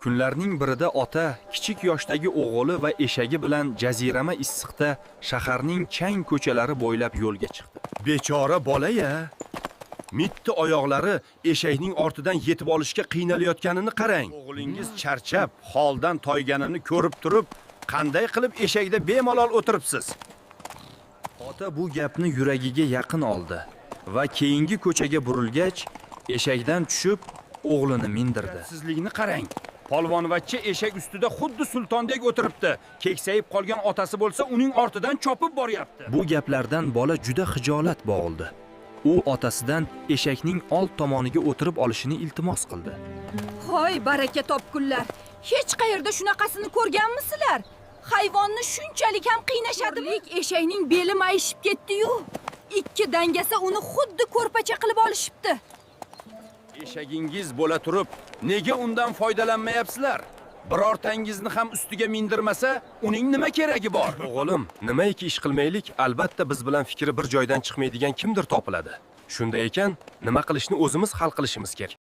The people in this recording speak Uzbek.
Kunlarning birida ota kichik yoshdagi o'g'li va eshagi bilan jazirama issiqda shaharning chang ko'chalari bo'ylab yo'lga chiqdi. Bechora bola-ya. Mitti oyoqlari eshakning ortidan yetib olishga qiynalayotganini qarang. O'g'lingiz charchab, holdan toyganini ko'rib turib, qanday qilib eshakda bemalol o'tiribsiz? Ota bu gapni yuragiga yaqin oldi va keyingi ko'chaga burilgach, eshakdan tushib, o'g'lini mindirdi. Sizlikni qarang. Polvonvachcha eshak ustida xuddi sultondek o'tiribdi. Keksayib qolgan otasi bo'lsa, uning ortidan chopib boryapti. Bu gaplardan bola juda xijolat bo'g'ildi. U otasidan eshakning old tomoniga o'tirib olishini iltimos qildi. Hoy, baraka topkunlar. Hech qayerda shunaqasini ko'rganmisizlar? Hayvonni shunchalik ham qiynashadimi? Eshakning beli mayishib ketdi-yu. Ikki dangasa uni xuddi ko'rpacha qilib olishibdi. Eshagingiz bo'la turib, nega undan foydalanmayapsizlar? Birortangizni ham ustiga mindirmasa, uning nima keragi bor? O'g'lim, nimaiki ish qilmaylik, albatta biz bilan fikri bir joydan chiqmaydigan kimdir topiladi. Shunday ekan, nima qilishni o'zimiz hal qilishimiz kerak.